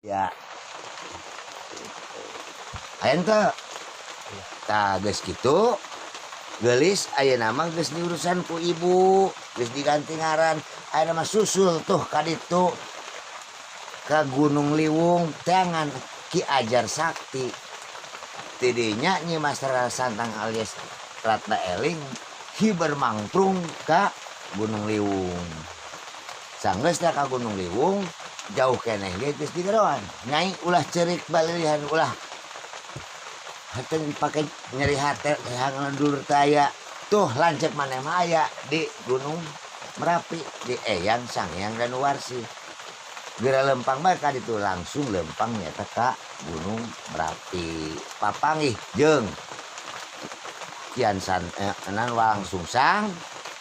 Ya, ayeuna teh tah geus kitu, geulis ayeuna mah geus diurusan ku ibu, geus diganti ngaran. Ayeuna mah susul tuh ka ditu ka Gunung Liwung teangan Ki Ajar Sakti. Tidinya Nyi Mas Rara Santang alias Ratna Eling hiber mangprung ka Gunung Liwung. Sanggeus teh ka Gunung Liwung jauh keneh ge geus digeroan. Nyai ulah ceurik balilihan ulah hate dipake nyeri hate hangan dulur taya. Tuh lancep maneh mah aya di Gunung Merapi di Eyang Sanghyang Danuwarsi. Geura lempang bae ka ditu langsung lempang nyaeta ka Gunung Merapi. Papanggih jeung Kian Santenan Walang Sungsang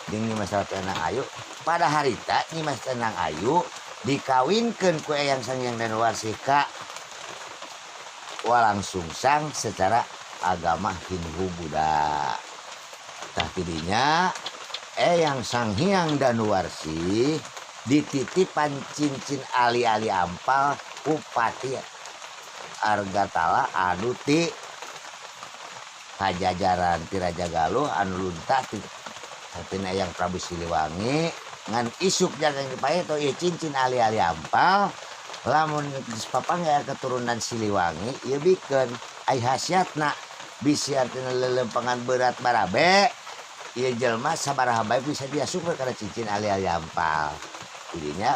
jeung Nyi Mas Tenang Ayu. Pada harita Nyi Mas Tenang Ayu dikawinkeun ku Eyang Sanghyang Danuwarsi ka Walang Sungsang secara agama Hindu Buddha. Tah tidinya Eyang Sanghyang Danuwarsi dititipan cincin ali-ali ampal Upati Argatala anu ti Pajajaran ti Raja Galuh anu lunta ti satina Eyang Prabu Siliwangi ngan isuk jagang dipaeto ieu cincin ali-ali ampal lamun geus papangeh keturunan Siliwangi ieu bikeun ai hasiatna bisi artina lelempangan berat barabe ieu jelma sabaraha bae bisa diasupkeun kana cincin ali-ali ampal. Jadinya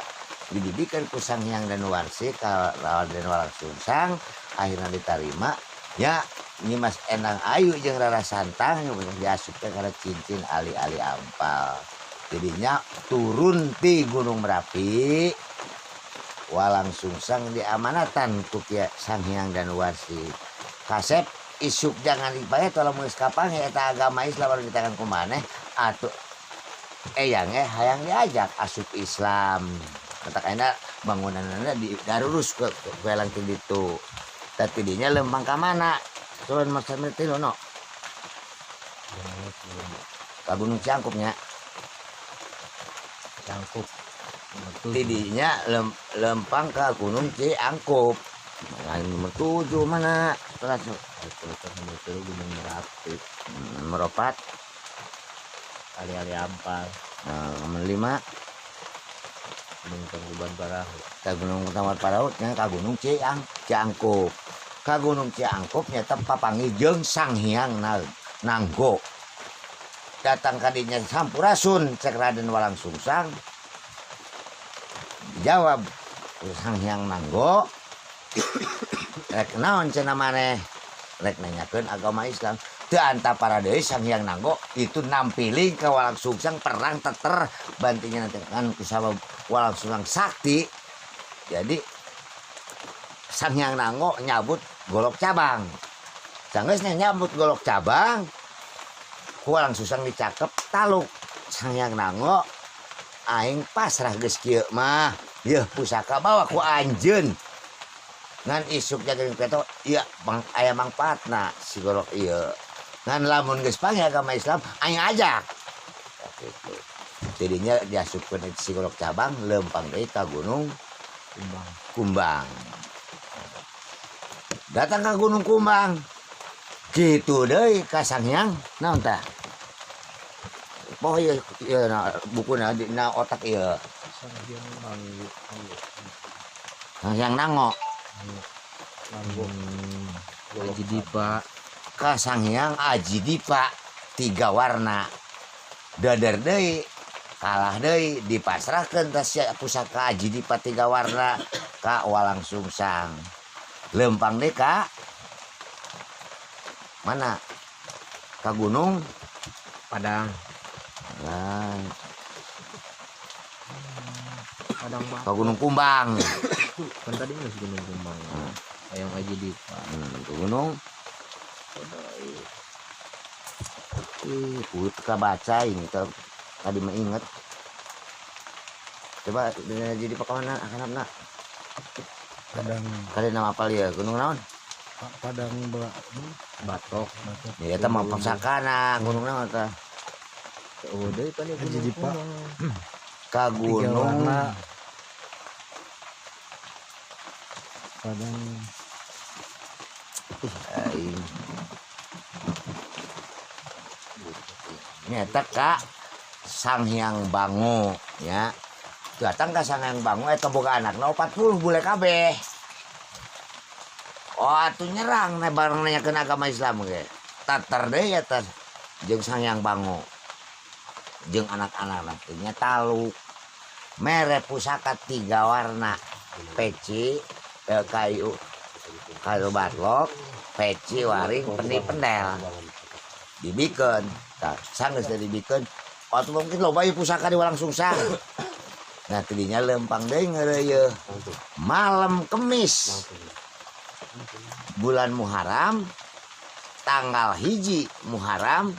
didibikeun ku Sanghyang Danuwarsi ka Raden Walang Sungsang akhirna ditarima nya Nyi Mas Enang Ayu jeung Rara Santang yang diasupkeun kana cincin ali-ali ampal. Jadinya turun ti Gunung Merapi Walang Sungsang diamanatan ku Kiai Sanghyang Danuwarsi. Kasep isuk jangan dipae lamun geus kapanggih eta agama Islam baru ditekan ku maneh atuh eyang hayang diajak asup Islam. Katak ayeuna bangunanna darurus ke welang ti ditu. Tah tidinya lempang ka mana? Coba Mas Samiti lono. Ka Gunung Ciangkup nya. Cangkup Tidinya lempang ke Gunung Ciangkup. Nomor 7 mana? Kelas Gunung Merapi nomor 4 ali-ali ampal nomor 5 Gunung Tangkuban Parahu ka Gunung Tangkuban Parahu nya ka Gunung Ciangkup. Ka Gunung Ciangkup nya papanggih jeung Sanghyang Nanggo. Datang kadinya sampurasun cek Raden Walang Sungsang. Jawab Sanghyang Nanggo rek naon cenah maneh rek nanyakeun agama Islam teu antapara deui Sanghyang Nanggo itu nampili ka Walang Sungsang perang teter bantingna kan ku sabab Walang Sungsang sakti. Jadi Sanghyang Nanggo nyabut golok cabang. Sanggeusnya nyabut golok cabang ku Walang Sungsang dicakep taluk Sanghyang Nanggo aing pasrah geus kieu mah yeuh pusaka bawa ku anjeun ngan isuk jaga peto iya bang aya mangpaatna si golok ieu ngan lamun geus panggih agama Islam aing ajak gitu. Jadinya diasupkeun si golok cabang lempang deui ka Gunung Kumbang. Datang ka Gunung Kumbang kitu deui ka Sanghyang naon tah poho ieu bukuna dina otak ieu Sanghyang Nanggo Aji Dipa ka Sanghyang Aji Dipa 3 warna dadar deui kalah deui dipasrahkeun ta pusaka Aji Dipa 3 warna ka Walang Sungsang. Lempang deui ka mana ka Gunung Padang ka Gunung Kumbang kan tadi masih Gunung Kumbang yang Aji Dipa Gunung kuit kabaca ini tadi mah inget coba Aji Dipa ka mana akanna Padang kali nama apa ya gunung naon Padang Batok ya eta mah pusakana gunung naon tah deui kan Aji Dipa ka gunung Padang Aing. Nyata Kak Sang Hyang Bangu ya. Datang ka Sang Hyang Bangu eta boga anakna 40 bule kabeh. Oh atuh nyerang na bareng nanyakeun agama Islam ge. Tatar deui eta jeung Sang Hyang Bangu. Jeung anak-anak nya taluk. Mere pusaka 3 warna. Peci, kayu batlok, peci, waring, pendi pendel. Dibikeun. Tah sanggeus dibikeun, atuh mungkin loba ieu pusaka di Walang Sungsang. Nah tidinya lempang deui ngeureuyeun. Malam Kemis. Bulan Muharram tanggal 1 Muharram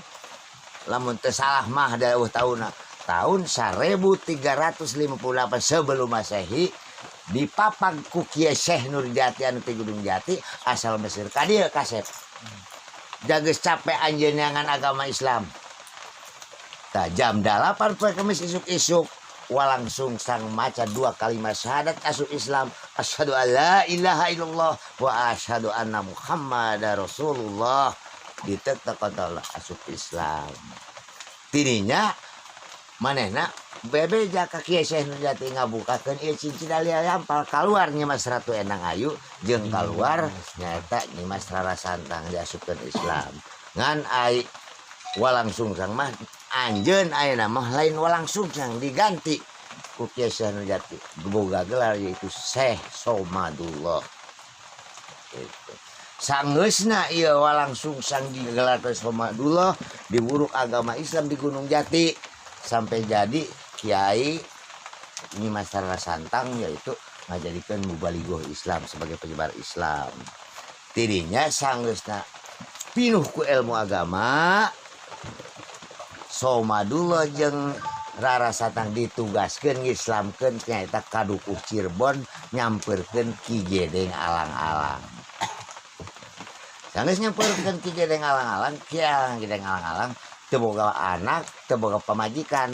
lamun teu salah mah dawuh taunna tahun 1358 sebelum Masehi dipapag ku Kiai Syekh Nurjati anu ti Gunung Jati asal Mesir ka dieu kasep. Jageus capek anjeun nyangan agama Islam. Tah jam 8 poe Kemis isuk-isuk Walang Sungsang maca 2 kalimat syahadat asuk Islam. Asyhadu alla ilaha illallah wa asyhadu anna Muhammadar Rasulullah. Ditetek kontol asuk Islam. Tidinya manehna bebeja ka Kiai Syekh Nurjati ngabukakeun ieu cincin ali-ali ampal kaluar nyimas Ratu Endang Ayu jeung kaluar nyaeta nyimas Rara Santang diasupkeun Islam. Ngan ai Walang Sungsang mah anjeun ayeuna mah lain Walang Sungsang diganti ku Kiai Syekh Nurjati boga gelar yaitu Syekh Somadullah. Gitu. Sanggeusna ieu Walang Sungsang digelar Somadullah diburuk agama Islam di Gunung Jati sampai jadi Kiai Nyimas Rara Santang yaitu ngajadikeun mubalighah Islam sebagai penyebar Islam. Tidinya sanggeusna pinuh ku ilmu agama Somadullah jeung Rara Santang ditugaskeun ngislamkeun nyaeta ka Dukuh Cirebon nyampeurkeun Ki Gedeng alang-alang. Sanggeus nyampeurkeun Ki Gedeng alang-alang, Ki Gedeng alang-alang teu boga anak, teu boga pamajikan.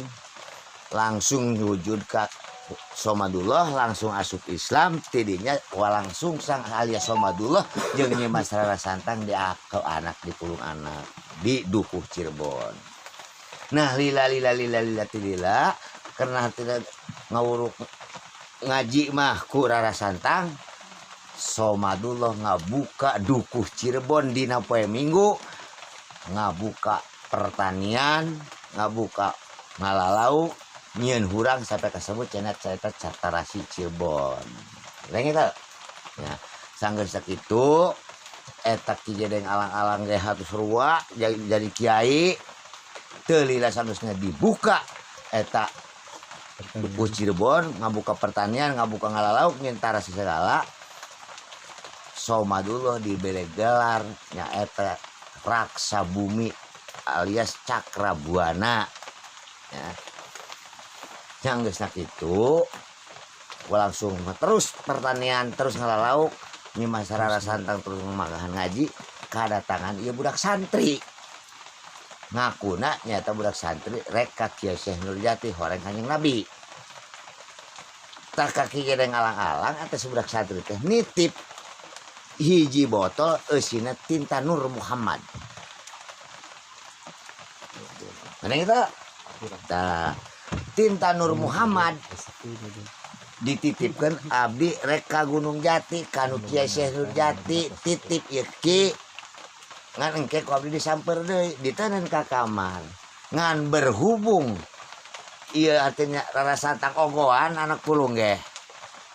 Langsung wujud ka Somadullah langsung asup Islam. Tidinya Walang Sungsang alias Somadullah jeung Nyimas Rara Santang diakeun anak di pulung anak di Dukuh Cirebon. Nah lila tilila karena tidak ngawuruk ngaji mah ku Rara Santang Somadullah ngabuka Dukuh Cirebon dina poe Minggu, ngabuka pertanian, ngabuka ngalalau nyieun hurang sampai kasebut cenah caita Catarasi Cirebon. Lain eta. Ya, sanggeus sakitu eta Ki Gedeng alang-alang ge hatus rua jadi kiai. Teu lila sanggeusna dibuka eta Dukuh Cirebon, ngabuka pertanian, ngabuka ngalalau nyieun tarasi segala. Somadullah dibere gelar nyaeta Raksa Bumi alias Cakrabuana. Ya. Yang geus kitu langsung terus pertanian terus ngalalau Nyimas Rara Santang terus memagahan ngaji kadatangan ieu budak santri. Ngakuna nyata budak santri rek ka Kiai Syekh Nurjati horeng Kanjeng Nabi. Tak Ki Gedeng alang-alang atas budak santri teh nitip hiji botol eusina tinta Nur Muhammad. Mana kita? Tah tinta Nur Muhammad dititipkan abdi rek ka Gunung Jati kanu Kiai Syekh Nurjati titip ieu Ki ngan engke ku abdi disamper deui diteuneun ka kamar ngan berhubung ieu artinya Rara Santang ogohan anak pulung ge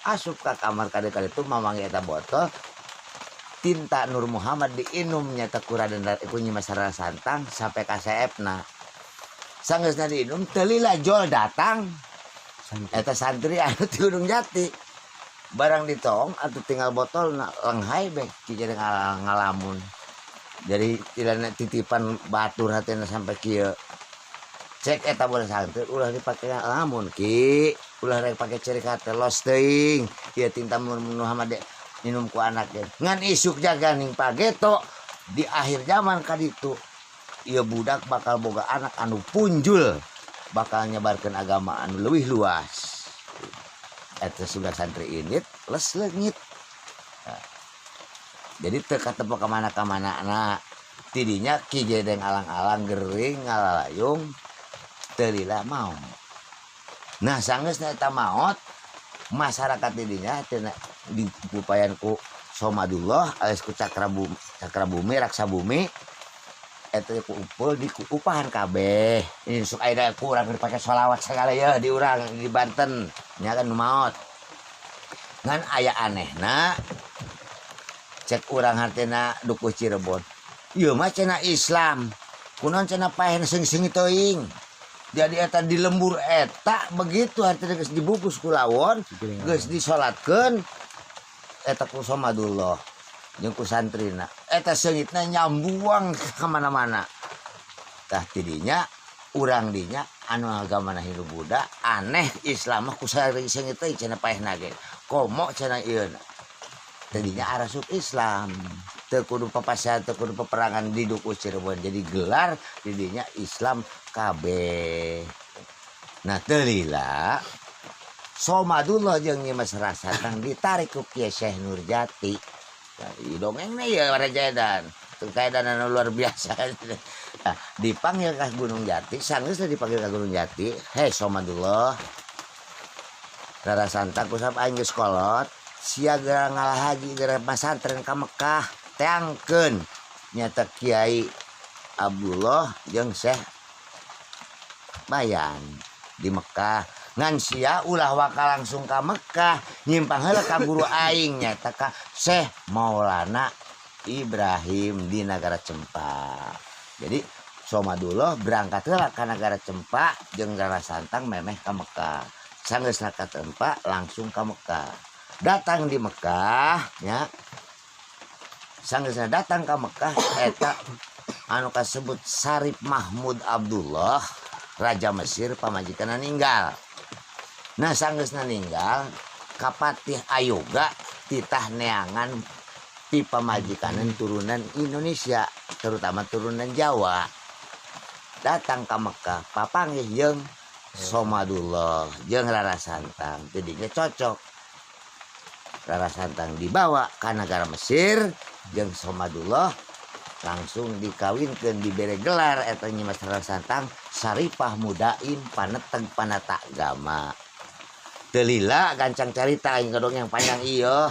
asup ka kamar kade-kade tu mamangge eta botol tinta Nur Muhammad diinum nyata ku Raden ku Nyimas Rara Santang sampai ka saepna. Sanggeusna diinum teu lila jol datang eta santri anu ti Gunung Jati barang ditong atuh tinggal botol lenghai bek Ki Gedeng ngalamun jadi tilana titipan batur hatena sampai kieu cek eta bola santri ulah dipake lamun Ki ulah rek pake ciri kate los teuing ieu tinta Muhammad minum ku anak ge ngan isuk jaga ning pageto di akhir zaman kaditu ieu budak bakal boga anak anu punjul bakal nyebarkeun agama anu leuwih luas. Eta sudah santri init les leungit. jadi teu katepok ka mana-mana tidinya Ki Gedeng alang-alang gering ngalalayung teu lila mau. Nah sanggeusna eta maot masyarakat tidinya tina diupayan ku Somadullah alias ku Cakra Bumi Raksa Bumi eta ku upul di upahan kabeh. Ini sok aya kurang dipake sholawat segala ya di urang di Banten nya kan nu maot. Ngan aya anehna cek urang hartina dukuh Cirebon. Ieu mah cenah Islam. Kunaon cenah paeh seung-seung teuing. Jadi eta di lembur eta begitu hartina geus dibungkus ku lawon, geus disolatkeun eta ku Somadullah jeung ku santrina. Eta seungitna nyambuang ka mana-mana. Tah tidinya urang dinya anu agamana Hindu Buddha aneh Islam mah ku saring-seungit teh cenah paehna ge. Komo cenah ieu. Tadinya arasuk Islam teu kudu papasehan teu kudu peperangan di dukuh Cirebon jadi gelar didinya Islam kabeh. Nah teu lila Somadullah jeung Nyi Mas Rasantang ditarik ku Kiai Syekh Nurjati. Nah, dongengna ya Rajadan kekaedan anu luar biasa. Nah, dipanggil ka Gunung Jati sanggeus dipanggil ka Gunung Jati, "Hei Somadullah, Rara Santang kusap aing geus kolot sia gara ngalah haji gara pasantren ka Mekah teangkeun nyata Kiai Abdullah jeung Syekh Bayan di Mekah ngan sia ulah waka langsung ka Mekah nyimpang heula ka guru aing nyata ka Syekh Maulana Ibrahim di Nagara Cempa." Jadi Somadullah berangkat heula ka Nagara Cempa jeung Rara Santang memeh ka Mekah. Sanggeusna ka Cempa langsung ka Mekah. Datang di Mekah ya sanggeusna datang ke Mekah eta anu kasebut Sarip Mahmud Abdullah Raja Mesir pamajikanna ninggal. Nah sanggeusna ninggal Kapatih Ayoga titah neangan ti pamajikanan turunan Indonesia terutama turunan Jawa datang ke Mekah papanggih jeung Somadullah jeung Rara Santang tidinya cocok. Rara Santang dibawa ke negara Mesir jeung Somadullah langsung dikawinkeun dibere gelar eta Nyi Mas Rara Santang Saripah Mudain Paneteg Panata Agama. Teu lila gancang carita aing yang panjang ieu.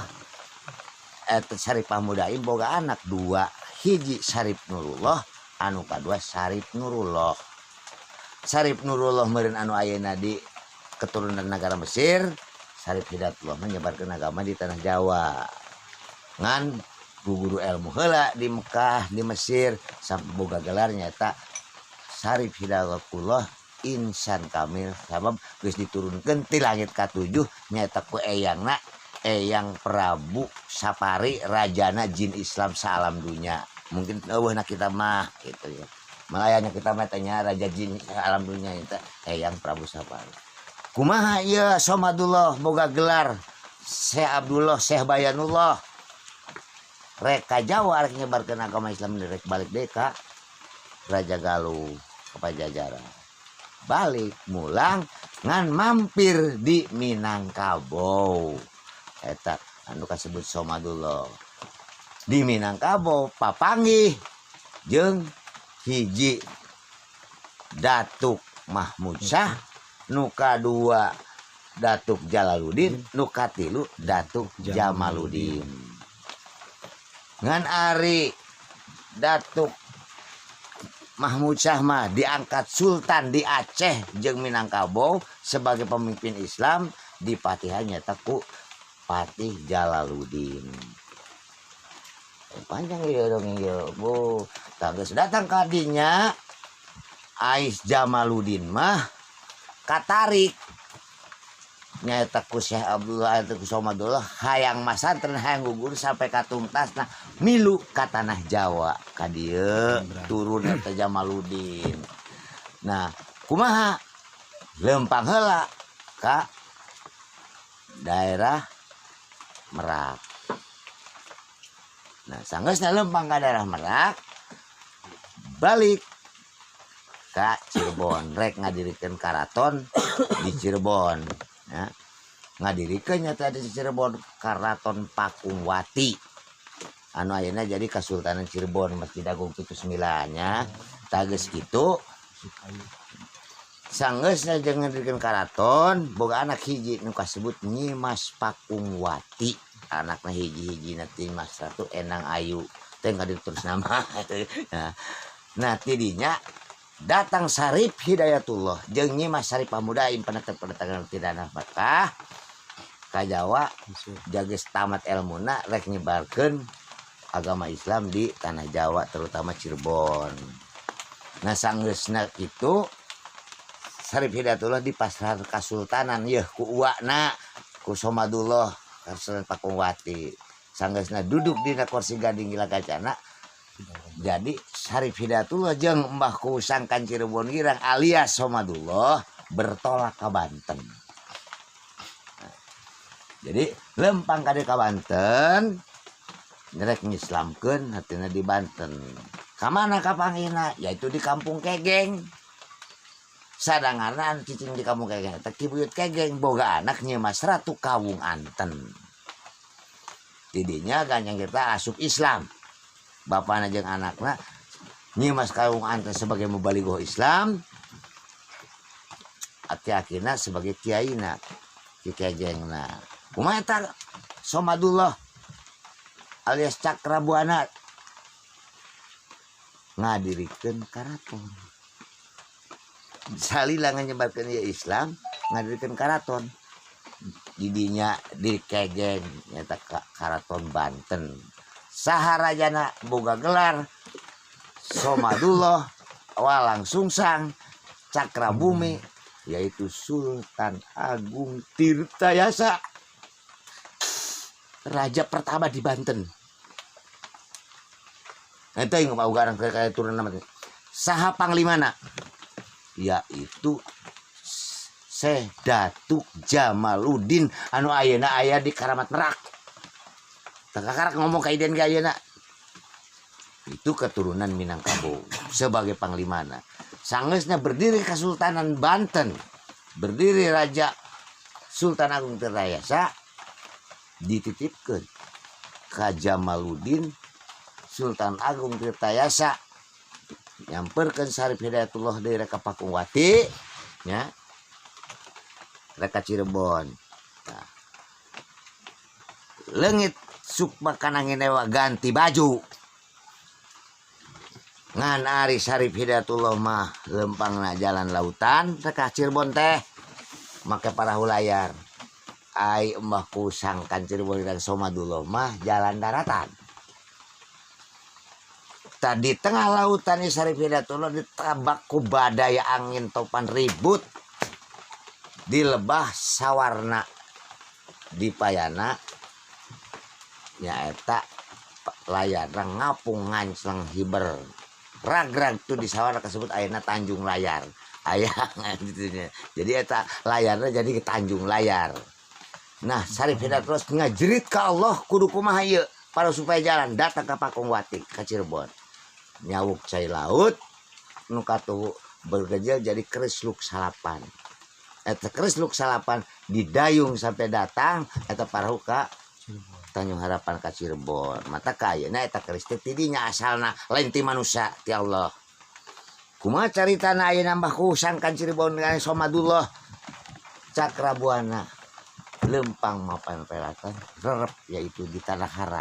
Eta Saripah Mudain boga anak dua, hiji Sarip Nurullah, anu kadua Sarip Nurullah. Sarip Nurullah meureun anu ayeuna di keturunan negara Mesir. Sarip Hidayatullah menyebarkan agama di tanah Jawa. Ngan guru ilmu heula di Mekah di Mesir sampai boga gelar nyata Sarip Hidayatullah insan kamil sabab geus diturunkeun ti langit katujuh nyata ku eyangna Eyang Prabu Sapari rajana jin Islam saalam dunya. Mungkin eueuhna kita mah gitu ya. Malayanya kita mah tanya raja jin alam dunya eta Eyang Prabu Sapari. Kumaha ieu Somadullah boga gelar Syekh Abdullah Syekh Bayanullah rek ka Jawa rek nyebarkeun agama Islam rek balik deui ka Raja Galuh ka Pajajaran. Balik mulang ngan mampir di Minangkabau. Eta anu kasebut Somadullah. Di Minangkabau papanggih jeung hiji Datuk Mahmud Syah nuka dua Datuk Jalaluddin nuka tilu Datuk Jamaluddin. Ngan ari Datuk Mahmud Syah mah diangkat Sultan di Aceh jeung Minangkabau sebagai pemimpin Islam dipatihannya taku Patih Jalaluddin. Panjang ieu dong ieu bu. Geus datang ka dinya Ais Jamaluddin mah katarik nyaeta ku Syekh Abdullah atau ku Somadullah hayang masantren hayang gugur sampai ka tuntasna milu ka tanah Jawa ka dieu turun eta Jamaluddin. Nah kumaha lempang heula ka daerah Merak. Nah sanggeusna lempang ka daerah Merak balik ka Cirebon rek ngadirikeun karaton di Cirebon ya. Ngadirikeun nyata di Cirebon Karaton Pakungwati anu ayeuna jadi Kesultanan Cirebon Masjid Agung Kitu Semilanya tages kitu sanggeusna jeung ngandikeun karaton boga anak hiji nu kasebut Nyi Mas Pakungwati anakna hiji-hijina ti Mas Ratu Enang Ayu teh ngadi terus nama nah tidinya datang Sarip Hidayatullah jeung Nyi Mas Sarip Pamuda pendatang tidana Makkah ka Jawa jages tamat elmuna rek nyebarkeun agama Islam di tanah Jawa terutama Cirebon. Nah sanggeusna kitu Sarip Hidayatullah di pasar Kasultanan yeuh ku uwana ku Somadullah Kasultanan Pakungwati sanggeusna duduk dina kursi gading gila kacana jadi Sarip Hidayatullah jeung Mbah Kusangkan Cirebon Girang alias Somadullah bertolak ke Banten. Jadi lempang kade ka Banten ngerek ngislamkeun hatina di Banten. Ka mana kapangina? Yaitu di Kampung Kegeng. Sadanganan cicing di Kampung Kegeng teh Kibuyut Kegeng boga anak Nyi Mas Ratu Kawung Anten. Tidinya ganyang kita asup Islam. Bapana jeung anakna Nyi Mas Kawung Anten sebagai mubalighah Islam. Aki-akina sebagai kiaina Ki Kegengna. Kumaha eta Somadullah alias Cakrabuana ngadirikeun karaton. Salila nyebarkeun ieu Islam ngadirikeun karaton. Didinya di Kegeng nyata karaton Banten. Saharajana boga gelar Somadullah Walang Sungsang Cakrabumi yaitu Sultan Agung Tirtayasa raja pertama di Banten. Eta yang mau garang kayak turun nama saha panglimana yaitu Syekh Datuk Jamaluddin anu ayeuna aya di Karamat Merak. Kakak ngomong ka iden ge ayeuna. Itu keturunan Minangkabau sebagai panglimana. Sanggeusna berdiri Kesultanan Banten. Berdiri Raja Sultan Agung Tirtayasa dititipkeun ka Jamaluddin Sultan Agung Tirtayasa nyamperkeun Sarip Hidayatullah deui rek ka Pakungwati nya rek ka Cirebon. Nah. Leungit sukma kananginewa ganti baju ngan ari Sarip Hidayatullah mah lempangna jalan lautan rek ka Cirebon teh make perahu layar. Ai Mbah Kusangkan Cirebon dan Somadullah mah jalan daratan. Tadi tengah lautan ni Sarip Hidayatullah ditabak ku badai angin topan ribut. Dilebah sawarna di payana nyaeta layar ngapung nganclang hiber. Rag-rag tuh di sawarna kasebut ayeuna Tanjung Layar. Aya gitu. Jadi eta layarnya jadi ke Tanjung Layar. Nah, Sarip Hidayatullah ngajerit ka Allah kudu kumaha ieu para supaya jalan datang ka Pakungwati ka Cirebon. Nyawuk cai laut nu katuhu bergejel jadi Krisluk salapan. Eta Krisluk salapan didayung sampai datang eta parahu ka Tanjung Harapan ka Cirebon. Mata kayeuna eta Kristik tidinya asalna lain ti manusia ti Allah. Kumaha caritana ayeuna Mbah Kusangkan Cirebon dengan Somadullah Cakrabuana lempang mapan pelatan rerep yaitu di Tanah Hara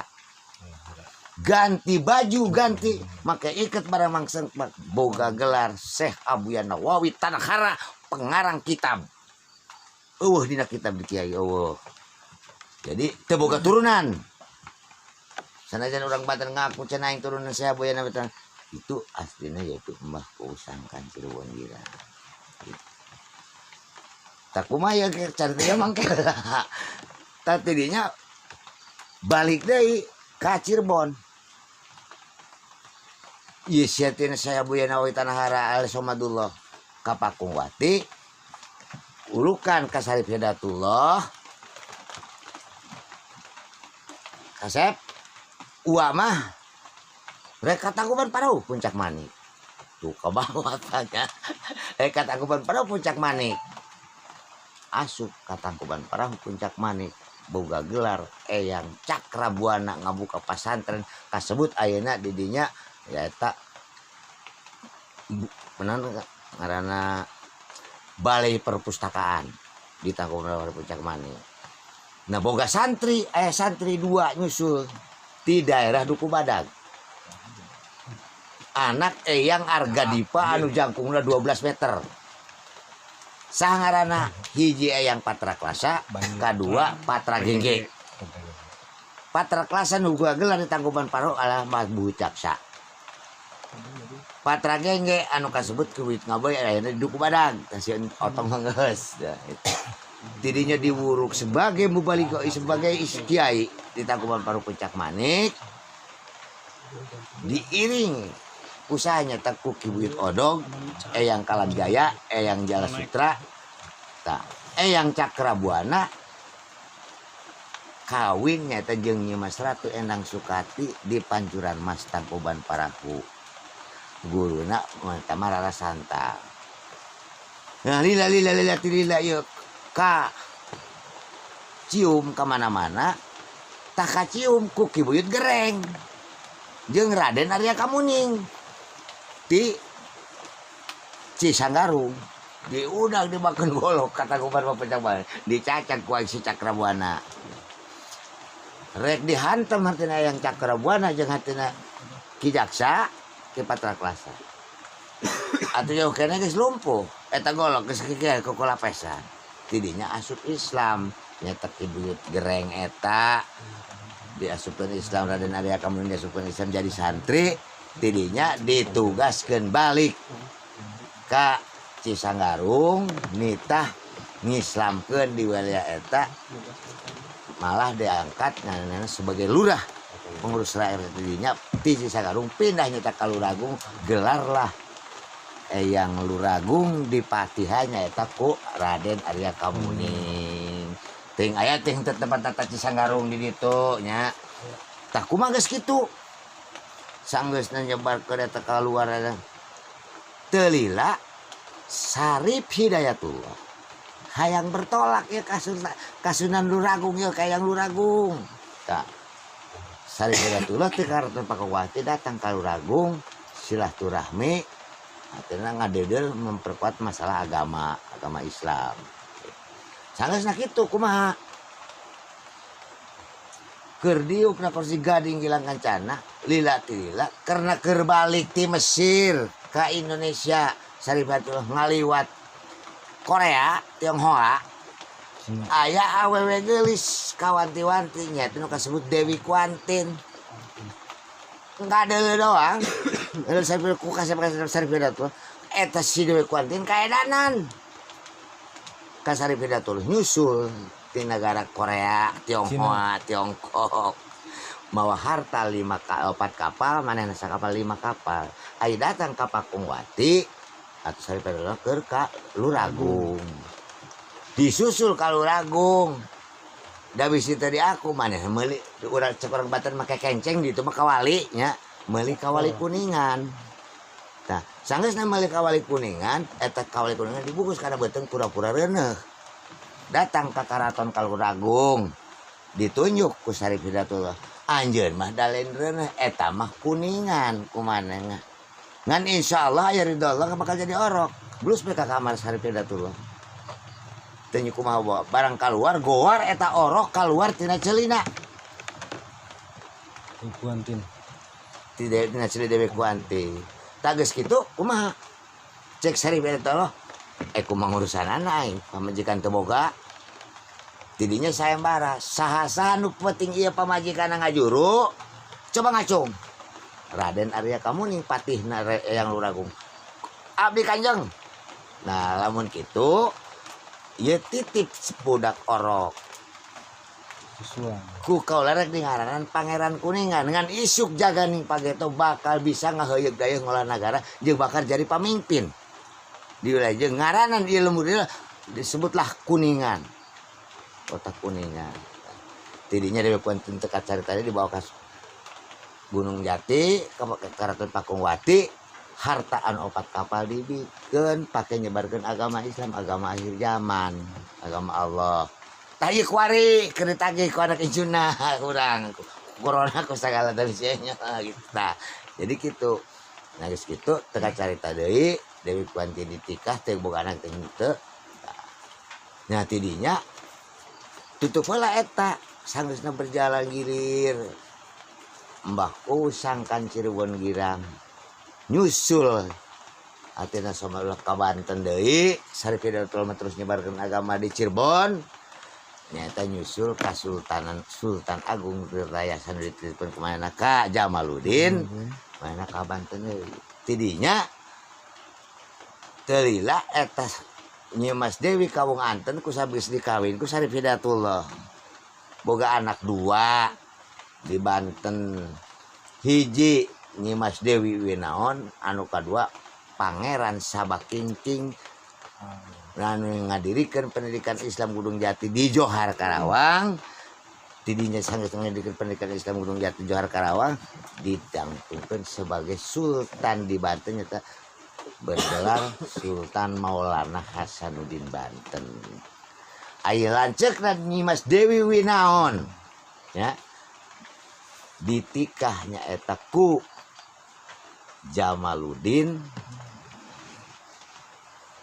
ganti baju ganti make iket barang mangseng boga gelar Syekh Abuya Nawawi Tanah Hara pengarang kitab dina kitab di Kiai jadi teu boga turunan sanajan urang Banten ngaku cenah aing turunan Syekh Abuya Nawawi itu aslinya yaitu Mbah Kusangkan Cirebon Girang. Tak kumaya caranya mangke. Tadinya balik deui ka Cirebon. Ieu siatin saya Abuya Nawawi Tanah Hara al Somadullah ka Pakungwati. Ulukan ka Sarip Hidayatullah. Kasep uwa mah rek katangkuban parahu Puncak Manik. Tuh ka bawah tanya. Katangkuban parahu Puncak Manik. Asup katangkuban perahu Puncak Manik boga gelar Eyang Cakrabuana ngabuka pasantren kasebut ayeuna di dinya nyaeta ngaranna Balai Perpustakaan di Tangkuban Puncak Manik. Nah boga santri santri 2 nyusul di daerah Duku Badag. Anak Eyang Argadipa anu jangkungna 12 meter. Sangarana hiji Eyang Patra Klasa, kadua Patra Gengge. Patra Klasa nu gelar di Tangkuban Paro adalah Mabu Caksa. Patra Gengge anu kasebut kuit ngaboy ayeuna di Duku Badag, tasieun otong geus. Tidinya diwuruk sebagai mubaligh sebagai kiai di Tangkuban Paro Puncak Manik. Diiring usahanya Teku Kibuit Odog, Eyang Kalamjaya, Eyang Jala Sutra, Eyang Cakrabuana kawin nyata jeung Nyi Mas Ratu Endang Sukati di Pancuran Mas Tangkuban Parahu. Guruna Tamara Santa. Nah lila yuk ka cium kemana-mana tak kacium ku Kibuyut Gereng jeung Raden Arya Kamuning di Cisanggarung diundang dimakan golok kata Tangkuban Puncak Manik dicacat ku si Cakrabuana rek dihantam hartina Eyang Cakrabuana jeung hartina Ki Jaksa Ki Patra Klasa atuh jauh kene geus lumpuh eta golok geus kieu kokolapesan tidinya asup Islam nyata Kibuyut Gereng eta diasupkeun Islam Raden Arya Kamuning diasupkeun Islam jadi santri tidinya ditugaskeun balik ka Cisanggarung nitah ngislamkeun di wilayah eta malah diangkat sebagai lurah pengurus rakyat tidinya di Cisanggarung pindah nyata ka Luragung gelarlah Eyang Luragung dipatihannya eta ku Raden Arya Kamuning ting aya ting tempat tata Cisanggarung di ditu nya tah kumaha geus kitu sanggeusna nyebarkeun eta ka luar teu lila Sarip Hidayatullah hayang bertolak ya kasunan Luragung ya kayang Luragung tah Sarip Hidayatullah teh kareton Pakawati datang ka Luragung silaturahmi akhirnya ngadedel memperkuat masalah agama Islam sanggeusna kitu kumaha keur diuk na kursi Gading Gilang Kancana lila karena keur balik ti Mesir ka Indonesia Sarip Hidayatullah ngaliwat Korea Tionghoa aya awewe geulis kawanti-wanti nya teh kasebut Dewi Kuantin ngadele doang Sarip Hidayatullah eta si Dewi Kuantin kaedanan ka Sarip Hidayatullah nyusul di negara Korea, Tionghoa, Tiongkok bawa harta 4 kapal, manehna sakapal 5 kapal. Ai datang ka Pakungwati atuh Sarip Hidayatullah keur ka Luragung. Disusul ka Luragung. Da bisi tadi aku manehna meuli urang cek urang Banten make kenceng ditu mah kawali nya, meuli kawali Kuningan. Tah, sanggeusna meuli kawali Kuningan, eta kawali Kuningan dibungkus kana beuteung pura-pura reuneuh. Datang ke Karaton Kaluragung ditunjuk ku Sarip Hidayatullah anjeun mah dalen reuneuh eta mah Kuningan kumanehna ngan insyaallah ya ridho Allah bakal jadi orok blus be ka kamar Sarip Hidayatullah teu nya kumaha bawa barang kaluar goar eta orok kaluar tina ceulina Kuantin tidak tina ceuli Dewi Kuantin tah geus kitu kumaha cek Sarip Hidayatullah kumaha urusanana aing pamajikan teu boga tidinya sayembara saha nu penting ieu pamajikan ngajuru coba ngacung Raden Arya Kamuning patihna Eyang Luragung abdi Kanjeng nah lamun kitu ieu titip budak orok ku kaula rek dingaranan Pangeran Kuningan dengan isuk Jaganing Pageto bakal bisa ngaheuyeuh dayeuh ngolah nagara jeung bakal jadi pamimpin di wilayah jeung ngaranan ieu lembur disebutlah Kuningan kota Kuningan tidinya Dewi Kuantin teu kacarita dibawa ka Gunung Jati ka Karaton Pakungwati hartaan 4 kapal dibikeun pake nyebarkeun agama Islam agama akhir zaman agama Allah tayi kuari keur ditagih ku anak ijuna urang corona ku sagala tadi nya gitu. Nah, jadi gitu. Nah, geus kitu teu carita deui Dewi Kuanti ditikah teh boga anak teh teu. Nya tidinya tutup heula eta sanggeusna berjalan gilir. Mbah Usang kan Cirebon girang nyusul atina somalah ka Banten deui sari pidato terus nyebarkeun agama di Cirebon. Nyata nyusul ka Sultan Agung Tirtaya sanu dititipkeun ku manehna ka Jamaluddin manehna ka Banten deui. Tidinya teu lila eta Nyi Mas Dewi kawung anten ku sabeus dikawin ku Sarif Hidayatullah. Boga anak 2 di Banten. Hiji Nyi Mas Dewi Winaon, anu kadua Pangeran Sabakingking anu ngadirikeun pendidikan Islam Gunung Jati di Johar Karawang. Tidinya sanggeus ngadirikeun pendidikan Islam Gunung Jati Johar Karawang ditangtungkeun sebagai sultan di Banten nyata bergelar Sultan Maulana Hasanuddin Banten. Aya lanceuk Nyi Mas Dewi Winaon ya ditikahnya eta ku Jamaluddin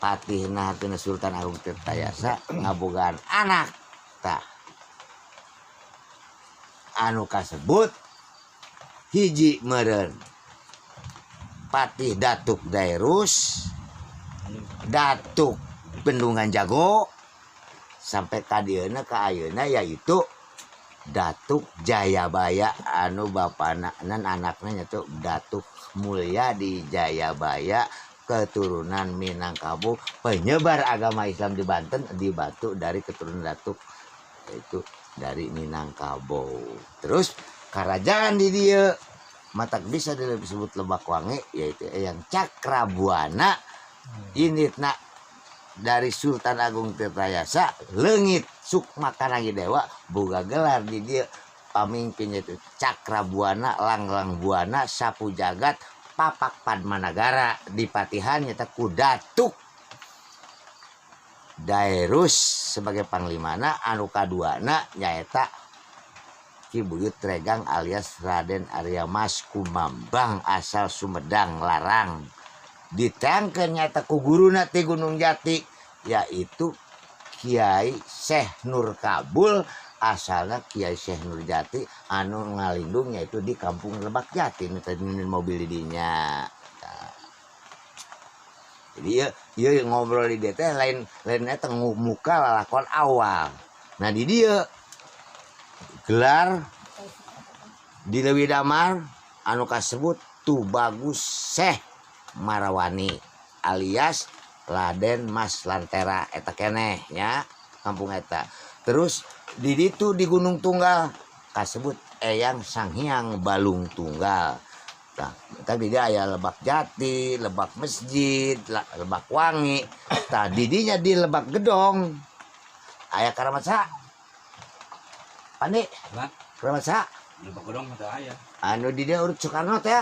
patihna hateuna Sultan Agung Tirtayasa ngabogaan anak tah anu kasebut hiji meureun Patih Datuk Dairus, Datuk Bendungan Jago, sampai kadieuna ka ayeuna yaitu Datuk Jayabaya anu bapana nan anakna nyatu Datuk Mulya di Jayabaya keturunan Minangkabau penyebar agama Islam di Banten dibantu dari keturunan Datuk yaitu dari Minangkabau. Terus kerajaan di dia matak bisa disebut Lebak Wangi yaitu yang Cakrabuana ini nak dari Sultan Agung Tirtayasa leungit Sukma Kanagi Dewa boga gelar di dia pamimpin yaitu Cakrabuana Langlang Buana Sapu Jagat Papak Padmanagara di Patihan nyata ku Datuk Dairus sebagai panglimana anu kaduana nyaeta Ki Buyut Tregang alias Raden Arya Mas Kumambang asal Sumedang Larang ditangkeun nyata ku guruna ti Gunung Jati yaitu Kiai Syekh Nur Kabul asalna Kiai Syekh Nur Jati anu ngalindung yaitu di Kampung Lebak Jati nu tadi mobil didinya. Jadi ieu ngobrol di dieu teh lain eta muka lalakon awal. Nah di dieu gelar di Lewi Damar anu kasebut Tubagus Syekh Marawani alias Raden Mas Lantera eta keneh nya kampung eta. Terus di ditu di Gunung Tunggal kasebut Eyang Sanghyang Balung Tunggal. Nah, tadi dia aya Lebak Jati, Lebak Masjid, Lebak Wangi. Tah didinya di Lebak Gedong aya Karamat Sa. Pandi, Karamat Sa. Lebak Gedong mah aya. Anu di dia urut Soekarno teh.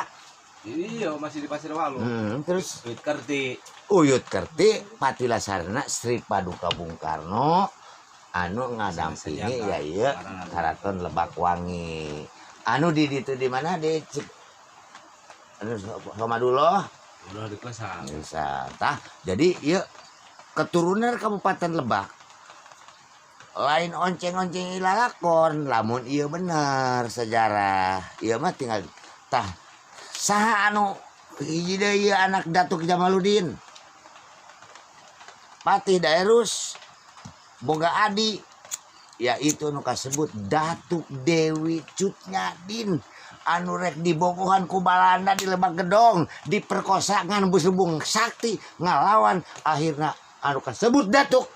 Iya masih di Pasir Walu. Terus Uyut Kerti. Uyut Kerti Patilasarna Sri Paduka Bung Karno anu ngadampingi ya ieu Karaton Lebak Wangi. Anu di ditu di mana di anu Somadullah. Udah di Klesang. Bisa. Tah, jadi ieu keturunan Kabupaten Lebak. Lain onceng-onceng ilalakon, lamun ieu bener sejarah. Ieu mah tinggal tah saha anu hiji deui anak Datuk Jamaluddin. Patih Dairus boga adi yaitu nu kasebut Datuk Dewi Cutnyadin anu rek dibogohan ku Balanda di Lebak Gedong diperkosa ngan Busubung Sakti ngalawan akhirna anu kasebut Datuk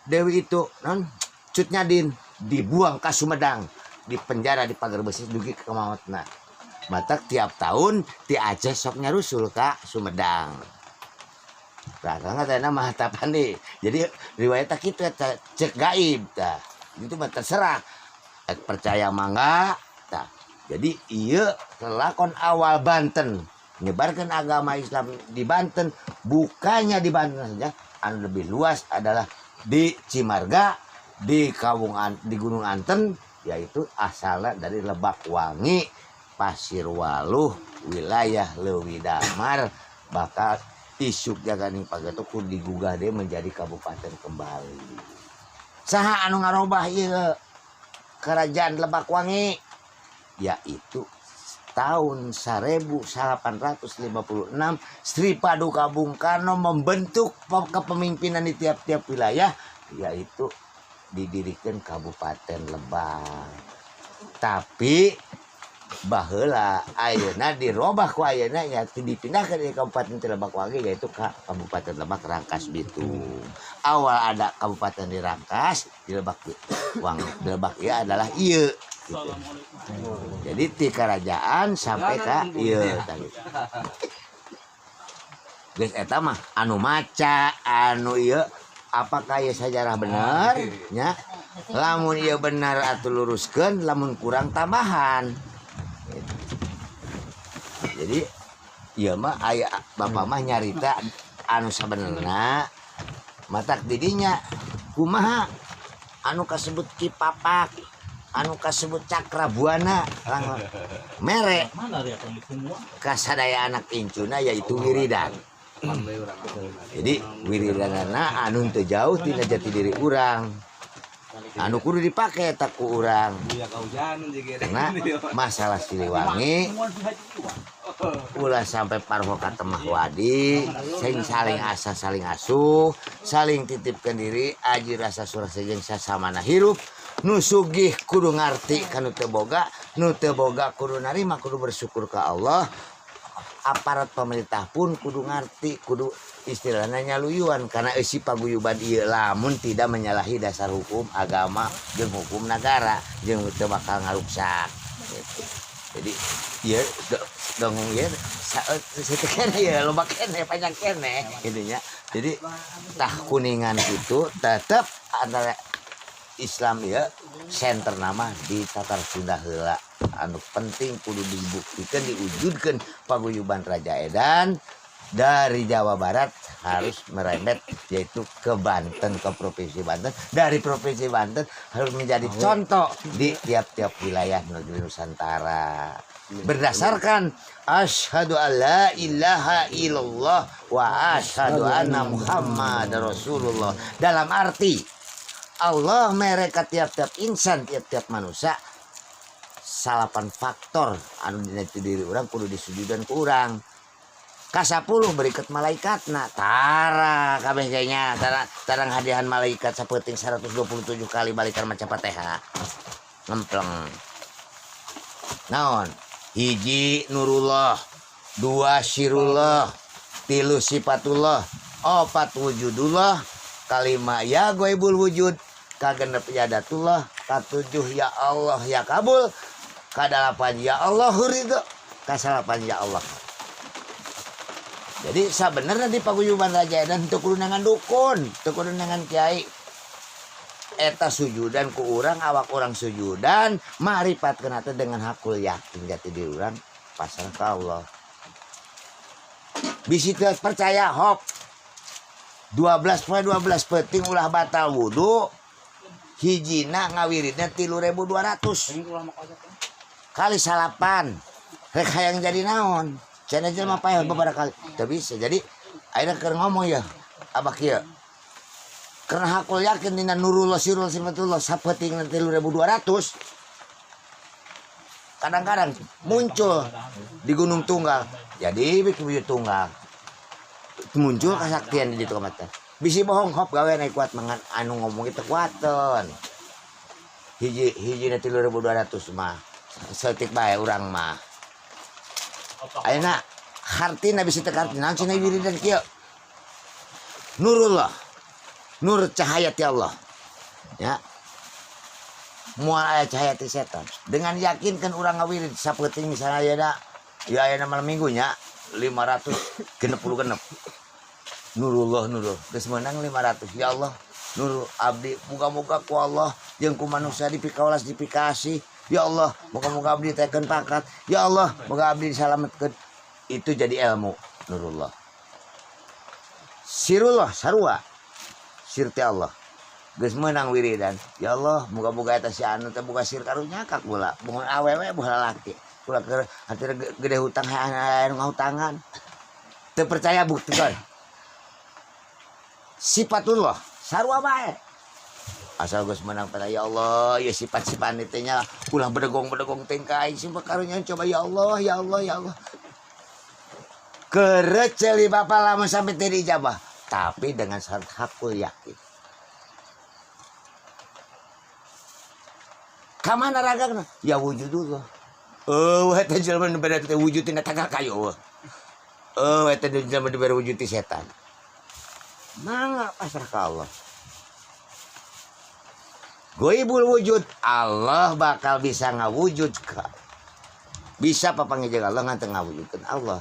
Dewi itu non Cutnyadin dibuang ke Sumedang di penjara di pagar besi dugi ke mautna. Matak tiap tahun ti Aceh sok nyarusul ka Sumedang. Karena teh mah hatapan nih. Jadi riwayat kita cek gaib tah. Itu mah terserah. Percaya mangga tah. Jadi ieu kelakon awal Banten nyebarkan agama Islam di Banten bukannya di Banten saja, anu lebih luas adalah di Cimarga, di di Gunung Anten, yaitu asalnya dari Lebak Wangi, Pasir Waluh, wilayah Leuwi Damar, bakal isuk jaganing pagato kun digugah deh menjadi kabupaten kembali. Saha anu ngarobah ieu kerajaan Lebak Wangi? Yaitu tahun 1856 Sri Paduka Bung Karno membentuk kepemimpinan di tiap-tiap wilayah, yaitu didirikan Kabupaten Lebak. Tapi baheula ayeuna dirobah ku ayeuna ya dipindahkan dari Kabupaten Lebak Wangi yaitu ke Kabupaten Lebak Rangkas Bitung. Awal ada kabupaten di Rangkas, di Lebak Wangi, di Lebak ya adalah ieu gitu. Jadi ti kerajaan sampai ke ieu tadi. Geus eta mah anu maca anu ieu apakah ieu sajarah bener nya? Lamun ieu bener atuh luruskeun, lamun kurang tambahan. Jadi ieu mah aya bapak mah nyarita anu sabenerna matak didinya kumaha anu kasebut Kipapak, anu kasebut Cakrabuana mere kasadaya anak incuna yaitu wiridan. Jadi wiridanana anu teu jauh tina jati diri urang, anu kudu dipake tak ku urang karena masalah Siliwangi ulah sampai parhoka temah wadi sing saling asa saling asuh saling titipkan diri aji rasa surah sejeng sasamana hirup nu sugih kudu ngarti kanu teu boga nu teu boga kudu narima kudu bersyukur ke Allah. Aparat pemerintah pun kudu ngarti kudu istilahnya nyaluyuan karena isi paguyuban ieu lamun tidak menyalahi dasar hukum agama jeung hukum negara jeung teu bakal ngaruksak gitu. Jadi ieu dong ieu situ kene ya loba kene panjang kene intinya. Jadi tah kuningan itu tetap antara Islam ya center nama di Tatar Sunda heula anu penting kudu dibuktikan diwujudkan paguyuban Raja Edan dari Jawa Barat harus merembet yaitu ke Banten, ke Provinsi Banten, dari Provinsi Banten harus menjadi contoh di tiap-tiap wilayah negeri Nusantara berdasarkan asyhadu alla ilaha illallah wa asyhadu anna Muhammadar Rasulullah, dalam arti Allah mereka tiap-tiap insan tiap-tiap manusia salapan faktor anu dina diri urang kudu disujudan ku urang. Kasapuluh berikat malaikatna tara kabeh nya tarang hadiahan malaikat sapeting 127 kali balikan maca Fatihah ngempleng. Naon? Hiji Nurullah, dua Syirullah, tilu Sifatullah, opat Wujudullah, kalima ya Ghaibul Wujud, kagenep ya Datullah, katujuh ya Allah ya Kabul, kadalapan ya Allah ridho, kasalapan ya Allah. Jadi sabenerna di paguyuban Raja Edan teu kudu nangan dukun, teu kudu nangan kiai. Eta sujudan ku urang awak urang sujudan maripatkeun teh dengan hakul yakin jati diri urang pasrah ka Allah. Bisi teu percaya hop 12 peting ulah batal wudu, hijina ngawiridna 3.200 kali salapan rek hayang jadi naon cenah jelema paeh beberapa kali teu bisa. Jadi ayeuna keur ngomong ya abah kieu karena hakul yakin dina Nurullah Sirul Sifatullah sapeting 3.200 kadang-kadang muncul di Gunung Tunggal jadi bikin Bukit Tunggal muncul kesaktian di ditu mata bisi bohong hop gawe naik kuat mangan anu ngomong itu kuaten hiji na 3.200 mah setik bae urang mah ayeuna hartina bisi teu hartina naon cenah wiridan kieu Nurullah nur cahaya ti Allah ya moal aya cahaya ti setan dengan yakinkan urang ngawirid sapeting misalnya aya malam minggunya 500 genep Nurullah geus meunang 500 ya Allah nur abdi muga-muga ku Allah jeung ku manusia dipikawelas dipikasi ya Allah muga-muga abdi teken pakat ya Allah muga abdi disalametkeun itu jadi ilmu Nurullah. Sirullah sarua sirti Allah geus meunang wiridan. Ya Allah, muga-muga eta si anu teh boga sir karunya ka kula. Mun awewe boga laki. Kula keur hatir gede hutang anu ngahutangan. Teu percaya buktikan. Sifatullah sarua bae. Asal geus meunang pada ya Allah, ya sifat-sifat itu nya ulah bedegong-bedegong tengkai simpel karunya coba ya Allah, ya Allah, ya Allah. Keret celi bapak lama sampai tadi dijabah, tapi dengan syarat hakul yakin. Kamana ragana? Ya wujudullah. Eta jelema nu beda teh wujudina tanggal kayu. Eta jelema nu beda wujud ti setan. Mangga pasrah ka Allah. Goibul wujud, Allah bakal bisa ngawujud ka. Bisa papangnya Allah ngan teu ngawujudkeun Allah.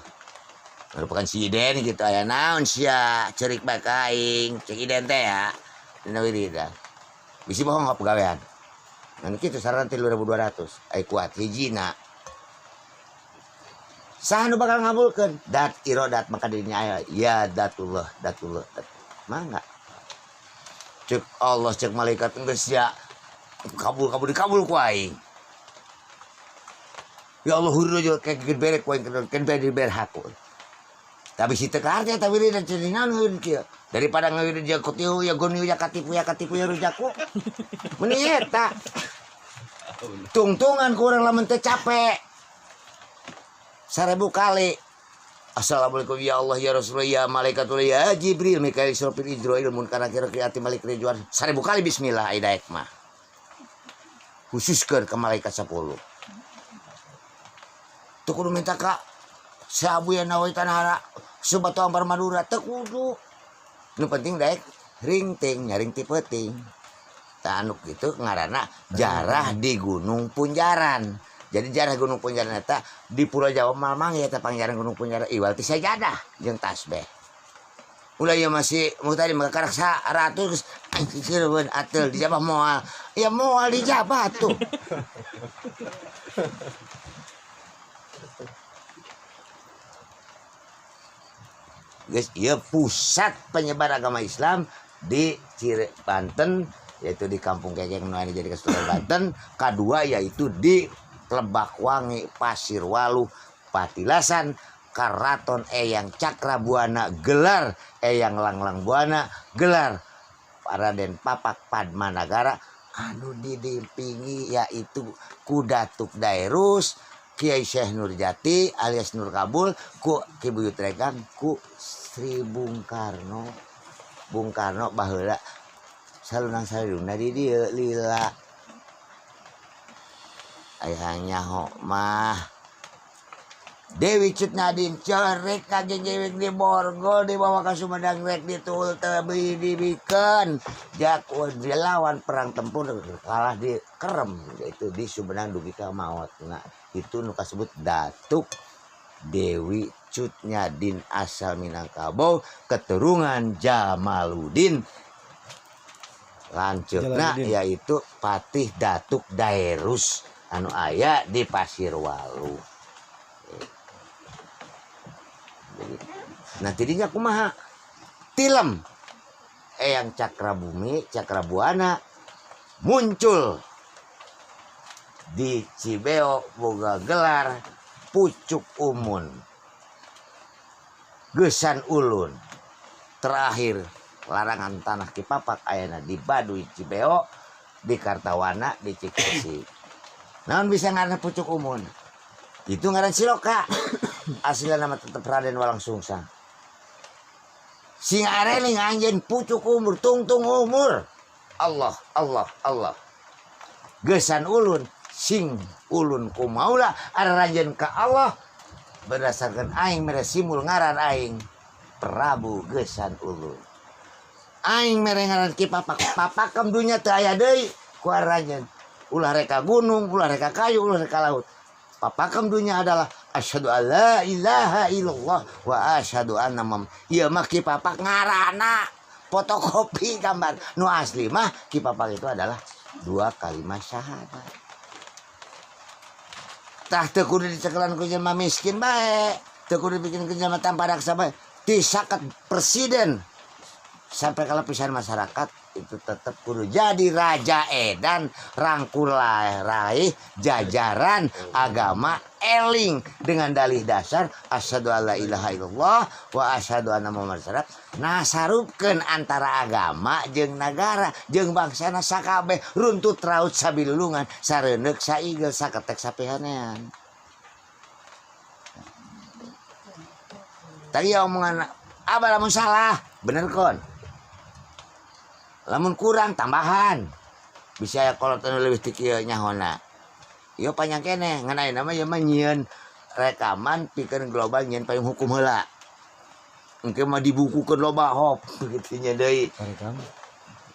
Merupakan si Iden gitu aya naon sia cerik bakaing cek Iden teh ya dina wirida bisi bohong pegawaian ngan kitu saran 3200 ai kuat hijina saha nu bakal ngabulkeun dat irodat maka dirinya aya ya datullah mangga cek Allah cek malaikat geus ya kabul ku aing ya Allah huru jo kayak berek ku aing kan bere hakul. Tapi si tekarnya tapi dia cerita dia daripada ngawir dia kutiu ya goniu ya katipu ya rujaku. Meni eta. Tungtungan kurang lamun teu capek. 1000 kali. Assalamualaikum ya Allah ya Rasulullah ya malaikatul ya Jibril Mikail Israfil Israil Munkar Nakir Ati Malik Ridwan 1000 kali bismillah ai daek mah. Khususkeun ke malaikat 10. Tuh kudu minta ka sabu yang nawai tanah subatu ampar madura teu kudu nu penting daek ringting nyaring ti peuting tanuk gitu ngaranna jarah di Gunung Punjaran. Jadi jarah Gunung Punjaran eta di Pulau Jawa Mamang ya eta pangjaran Gunung Punjaran iwal ti sajadah jeung tasbih ulah ya masih mau tadi maka karak 100 sireueun atel dijabah moal ya moal dijabah tuh. Guys, ya pusat penyebar agama Islam di Banten yaitu di Kampung Kekeng nu jadi Kabupaten Banten. Kedua yaitu di Lebakwangi, Pasirwalu, Patilasan, Karaton Eyang Cakrabuana gelar Eyang Langlang Buana gelar Raden Papak Padmanagara anu didimpingi yaitu ku Datuk Daerus Kiai Syekh Nurjati alias Nur Kabul ku Ki Buyut Regang ku Sri Bung Karno baheula salunang saluna di dieu lila aya nyaho mah Dewi Cut Nadin cerek kage jewek di Borgol dibawa ke Sumedang rek ditul teu dibikeun jak dilawan perang tempur kalah di Kerem itu di Sumedang dugi ka maot nah itu nu kasebut Datuk Dewi Cut Nyadin asal Minangkabau keturunan Jamaluddin lanceukna yaitu Patih Datuk Daerus anu aya di Pasirwalu. Nah tidinya kumaha tilem Eyang Cakrabumi Cakrabuana muncul di Cibeo boga gelar Pucuk Umun Gesan Ulun terakhir larangan tanah Ki Papak ayana di Baduy Cibeo di Kartawana di Cikesi. Naon bisa ngaran Pucuk Umun itu ngaran Siloka aslinya nama tetep Raden Walang Sungsang sing areling anjeun pucuk umur tungtung umur Allah Gesan Ulun sing ulun ku maula araranjeun ka Allah berdasarkan aing mere simul ngaran aing Prabu Gesan Ulun aing mere ngaran Ki Papak papakam dunya teu aya deui ku araranjeun ulah reka gunung ulah reka kayu ulah reka laut papakam dunya adalah asyhadu alla ilaha illallah wa asyhadu anna ieu mah Ki Papak ngaranna fotokopi gambar nu asli mah Ki Papak itu adalah 2 kalimat syahadat. Tah teu kudu dicekelan ku jelema miskin bae, teu kudu bikin ku jelema tanpa raksa bae. Disaket presiden sampai kalau pisan masyarakat itu tetap kudu jadi Raja Edan rangkul raih jajaran agama eling dengan dalih dasar asyhadu alla ilaha illallah wa asyhadu anna muhammadar rasulullah. Nah sarupkeun antara agama jeung nagara jeung bangsana sakabeh runtut raut sabilulungan sareundeuk saigel saketek sapihanean. Tadi omongan abah lamun salah bener kon. Lamun kurang tambahan. Bisa kalau lebih ti kieu nyahona. Ieu panjang keneh ngan ayeuna mah ieu mah nyieun rekaman pikeun global nyieun payung hukum heula. Engke mah dibukukeun loba hop kitu nya deui.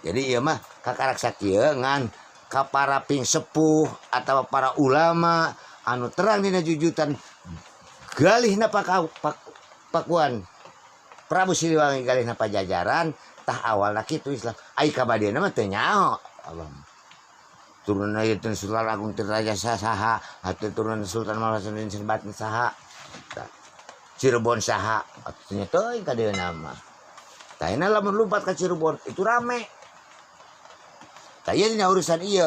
Jadi ieu mah kakarak sakieu ngan ka para ping sepuh atau para ulama anu terang dina jujutan galihna pakuan Prabu Siliwangi galihna pajajaran tah awalna kitu Islam ai kabadiana mah teu nyaho abang turunan ayeuna Sultan Agung Tirtaja saha atuh turunan Sultan Malasan Batin saha Cirebon saha atunya teuing ka dieu nama tah ayeuna lamun lumpat ka Cirebon itu rame tah ieu dina urusan ieu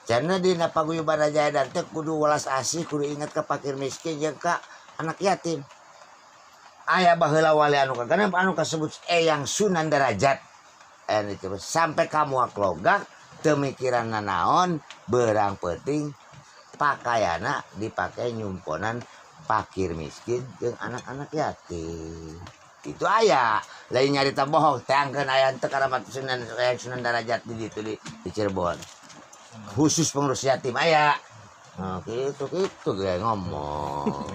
cenah dina paguyuban Raja Edan teh kudu welas asih kudu ingat ka fakir miskin jeung ka anak yatim. Aya baheula wali anu kagana anu kasebut Eyang Sunan Derajat. Anu disebut sampai kamu aklogak teu mikiran nanaon beurang penting pakaiana dipakai nyumponan fakir miskin jeung anak-anak yatim. Itu aya lain nyarita bohong teangkeun aya teu karamat Sunan Eyang Sunan Derajat di ditu di Cirebon. Khusus pengurus yatim aya. Nah, gitu gue ngomong.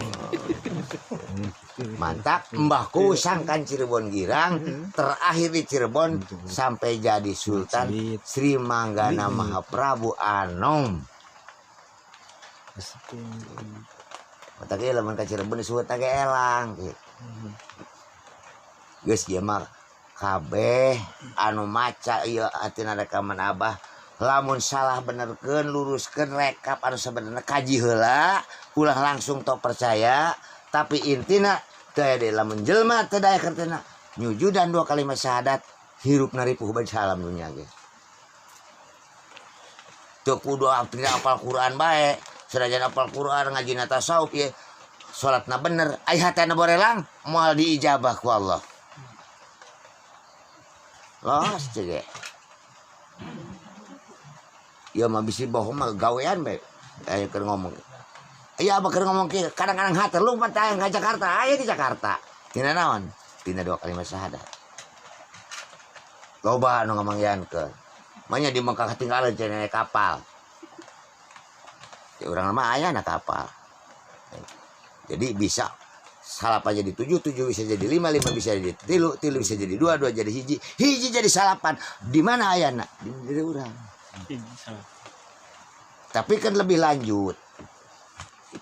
Mantap, mbahku sangkan Cirebon Girang terakhir di Cirebon sampai jadi Sultan Sri Manggana Mahaprabu Anom. Matake lamun ka Cirebon disebut tage elang. Geus ieu mah kabeh anu maca ieu atina rekaman Abah lamun salah benerkeun luruskeun rekap anu sebenarnya kaji heula ulah langsung tok percaya tapi intina teu aya deui lamun jelema teu daya kertena nyujudan 2 kalimat syahadat hirupna ripuh bae salam dunya ge teu kudu apal Quran bae sanajan apal Quran ngajina tasawuf ye salatna bener ai hatena borelang moal diijabah ku Allah los cege ya mah bisi bohong mah gawean bae aya keur ngomong iya abah keur ngomong kieu kadang-kadang hater lu mah tayang ka Jakarta aya di Jakarta tina naon tina 2 kalimat syahadat loba anu ngamangyankeun manya di Mekah ketinggalan cenah kapal ya urang mah aya na kapal jadi bisa salapan jadi 7 bisa jadi 5 bisa jadi 3 bisa jadi 2 jadi hiji jadi salapan di mana ayana di diri urang. Tapi kan lebih lanjut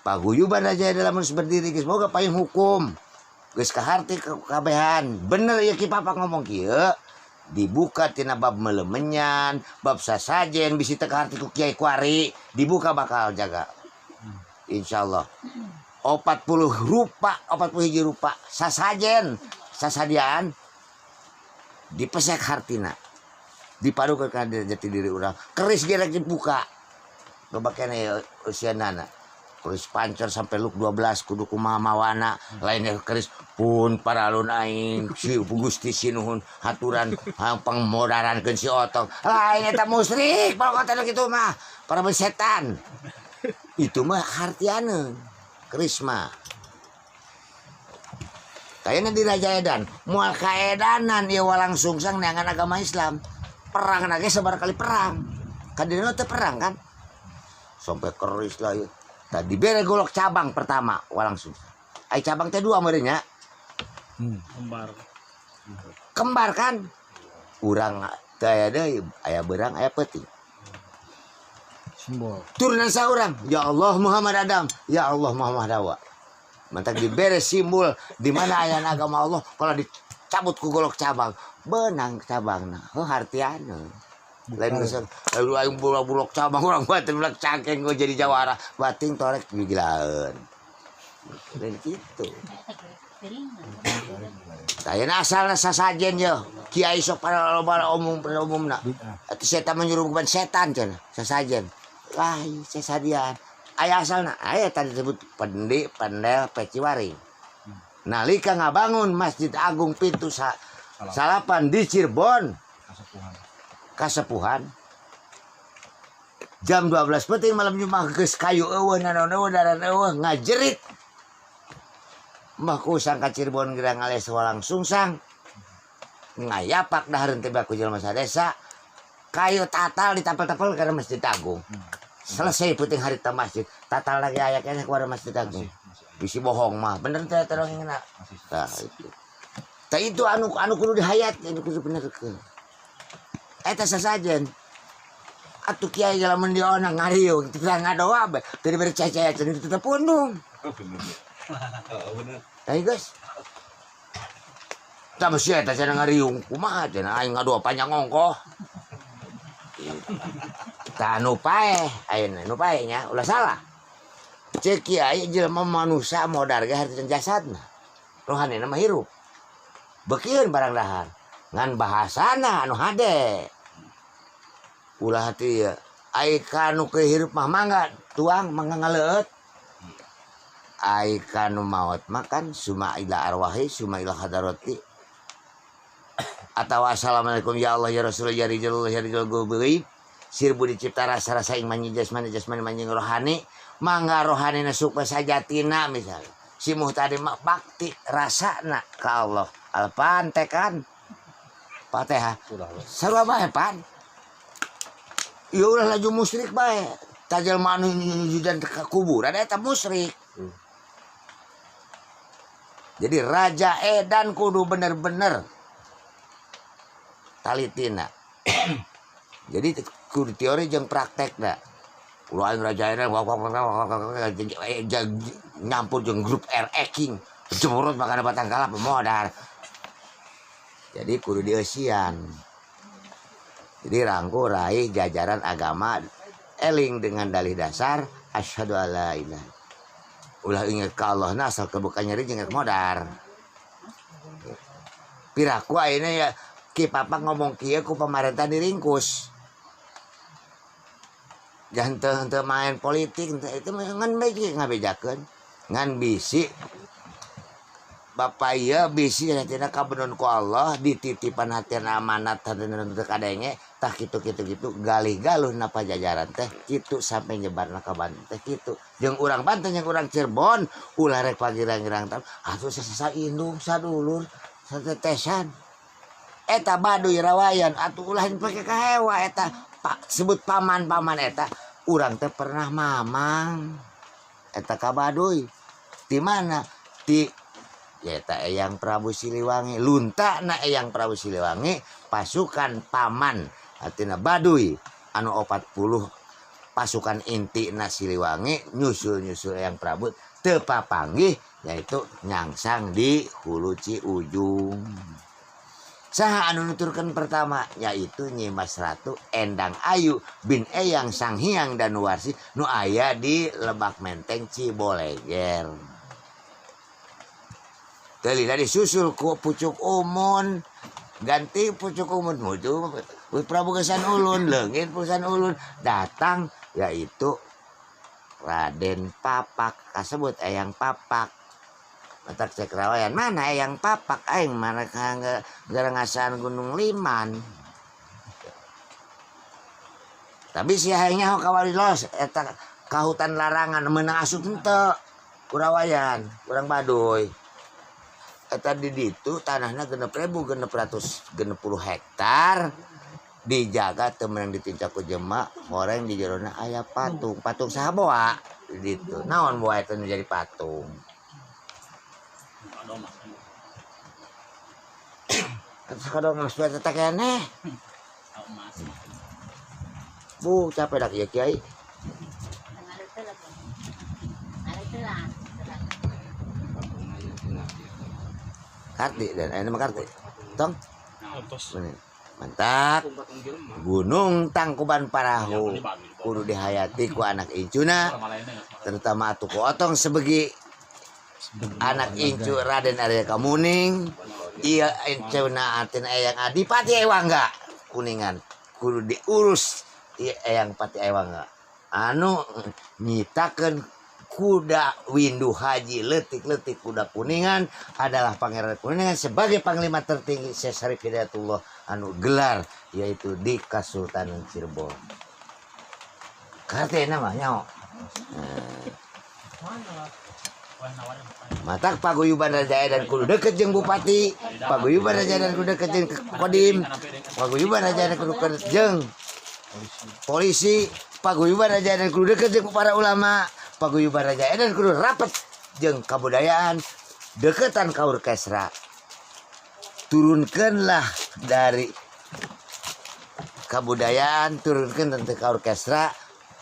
paguyuban aja dalam berdiri geus boga payung hukum geus kaharti kabehan bener ya ki papa ngomong kieu dibuka tina bab melemenyan bab sasajen bisi teu kaharti ku Kiai Kuari dibuka bakal jaga insyaallah 40 rupa 41 rupa sasajen sasadian dipesek hartina dipadukeun ka jati diri urang keris gerek dibuka loba keneh usianana keris pancor sampai luk 12 kudu kumaha mawana lainnya keris pun paralun aing si Gusti Sinuhun haturan hampang modarankeun si Otong lain eta musyrik pokokna kitu mah para setan itu mah hartianeun keris mah kayaknya di Raja Edan mual kaedanan ieu walang sungsang neangan agama Islam perang lagi sebar kali perang kan dina teh perang kan sampai keris lah ya tadi bere golok cabang pertama walang sungsang ai cabang teh 2 meureun nya kembar kan urang teh aya deui aya beurang aya peuting simbol turunan saurang ya Allah Muhammad Adam ya Allah Muhammad Hawa mantak dibere simbol di mana aya agama Allah kalau dicabut ku golok cabang benang cabangna heuh hartiana lain geus lalu aing bulak cabang urang batin bulak cangkeng gua jadi jawara bating torek gigilaeun lain kitu Tayana asalna sasajen yo. Kiai sok para umumna. Atuh setan menyuruhkan setan cenah sasajen. Lah sesadian. Aya asalna, aya tadi disebut Pendi, Pendel, Peciwaring. Nalika ngabangun Masjid Agung Pintu Salapan di Cirebon. Kasepuhan. Jam 12 penting malam Jumat geus kayu eueuh naon eueuh daran eueuh ngajerit. Mah ku sangka Cirebon geura ngales walang sungsang. Ngayapak dahareun teh baku jelema sadesa. Kayu tatal ditapel-tapel karena Masjid Agung. Selesai penting hari ta masjid. Tatal lagi aya keneh ku Masjid Agung. Bisi bohong mah. Bener teh terang ngena. Tah itu. Tah itu anu kudu dihayat, anu kudu benerkeun. Eta sasajen. Atuh kiai lamun diona ngariung, teu ngadoa bae. Teu diberi cecea cenah itu teh pundung. Bener. Ayo guys. Tah mesti eta cenah ngariung, kumaha cenah aing ngadoa panjang ongkoh. Tah nu paeh, ayeuna nu paeh nya ulah salah. Cek kiai jelema manusia modar ge hareuteun jasadna. Rohanina mah hirup. Beukeun barang dahar. Ngan bahasana anu hade. Ulah hati ya. Ai kanu kehirup mah mangga tuang mangga ngaleut. Ai kanu maut makan suma ila arwahi suma ila hadarati. Atawa assalamualaikum ya Allah ya Rasulullah ya Rizalullah ya Rizal Gubri. Sirbu dicipta rasa-rasa yang manyi jasmani manyi rohani. Mangga rohani na suka sajatina misalnya. Si muhtadi mak bakti rasana ka Allah. Alpan tekan. Fatihah. Sarua bae pan. Ya ulah laju musyrik bae. Tajal manu nyujudan ke kuburan eta musyrik. Jadi Raja Edan kudu bener-bener talitina. Jadi kudu teori jeung praktekna. Ulah Raja Edan nyampur jeung grup R-King. Jemurut makana batang kalap modar. Jadi kudu dieusian. Jadi rangku raih jajaran agama eling dengan dalih dasar asyhadu alla ilaha. Ulah inget ka Allah na asal kebuka nyeri jeung modar. Piraku ayeuna ya ki papa ngomong kieu ku pamarentah diringkus. Jangan teu main politik itu ngan bege ngabejakeun. Ngan bisi Bapak ieu bisi cenah kabeneun ku Allah dititipan hatian amanat hadeun teu kadenge tah kitu galih galuh na pajajaran teh kitu sampai nyebarna ka Banten teh kitu jeung urang Banten jeung urang Cirebon ulah rek pagirang-girang tah atuh sasa indung sadulur satetesan eta baduy rawayan atuh ulah pake kahewa eta sebut paman-paman eta urang teh pernah mamang eta ka baduy di mana di ya eta Eyang Prabu Siliwangi lunta na Eyang Prabu Siliwangi pasukan paman artinya baduy anu 40 pasukan inti na Siliwangi nyusul Eyang Prabu teu papanggih yaitu nyangsang di Hulu Ciujung. Saha anu nuturkeun pertama yaitu Nyi Mas Ratu Endang Ayu bin Eyang Sanghyang Danuwarsi nu aya di Lebak Menteng Ciboleger. Telila disusul ku Pucuk Umun ganti Pucuk Umun mutu Prabu Gesan Ulun leungit Gesan Ulun datang yaitu Raden Papak kasebut Eyang Papak matak cek rawayan mana Eyang Papak aing mana garangasan Gunung Liman tapi si hayangnya kawali los eta ka hutan larangan meunang asup henteu kurawayan urang baduy. Eta di ditu tanahna 6.600 hektar dijaga teu meunang ditinca ku jelema horeng di jerona aya patung saha boa di ditu naon boa eta nu jadi patung kadang mas eta keneh bu capek dak ieu kiai Karti dan ini mah Karti. Tong. Mantap. Gunung Tangkuban Parahu kudu dihayati ku anak incuna terutama atuh ku otong sebegi anak incu Raden Arya Kamuning iya incuna atin eyang Adipati Ewangga Kuningan kudu diurus eyang Pati Ewangga anu nyitakeun kuda Windu Haji letik-letik kuda Kuningan adalah Pangeran Kuningan sebagai panglima tertinggi Syekh Syarif Hidayatullah anu gelar yaitu di Kasultanan Cirebon. Karte namanya. Matak paguyuban Raja Edan kudu deket jeung bupati, paguyuban Raja Edan kudu deket jeung kodim, paguyuban Raja Edan kudu deket jeung polisi, paguyuban Raja Edan kudu deket jeung para ulama, paguyuban Raja Edan kudu rapet jeung kabudayaan, deketan ka orkestra. Turunkanlah dari kabudayaan, turunkan tentang ka orkestra.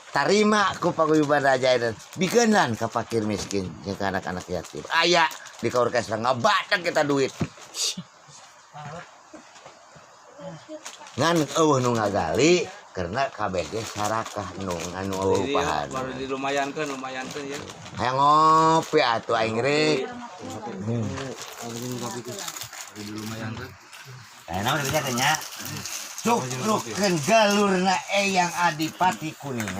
Tarima ku paguyuban Raja Edan bikeunlan ka fakir miskin jeung ka anak-anak yatim aya di ka orkestra ngabadag kita duit ngan eueuh nu ngagali karena kabeh ge sarakah nu anu upahan baru dilumayankeun ya hayang ngopi atuh aing rek dilumayankeun naon kerja nya cuk galurna eyang Adipati Kuningan